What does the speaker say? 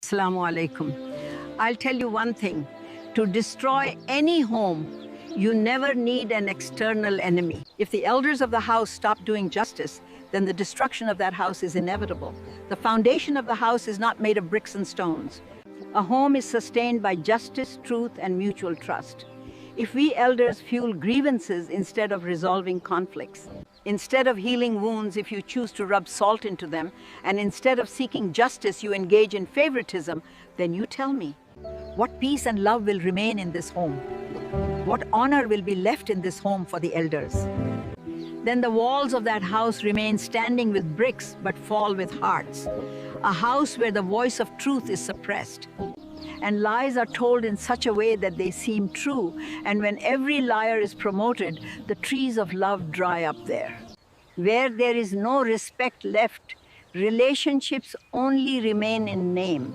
Assalamu alaikum. I'll tell you one thing. To destroy any home, you never need an external enemy. If the elders of the house stop doing justice, then the destruction of that house is inevitable. The foundation of the house is not made of bricks and stones. A home is sustained by justice, truth, and mutual trust. If we elders fuel grievances instead of resolving conflicts, instead of healing wounds if you choose to rub salt into them, and instead of seeking justice you engage in favoritism, then you tell me, what peace and love will remain in this home? What honor will be left in this home for the elders? Then the walls of that house remain standing with bricks but fall with hearts. A house where the voice of truth is suppressed and lies are told in such a way that they seem true, and when every liar is promoted, the trees of love dry up there. Where there is no respect left, relationships only remain in name.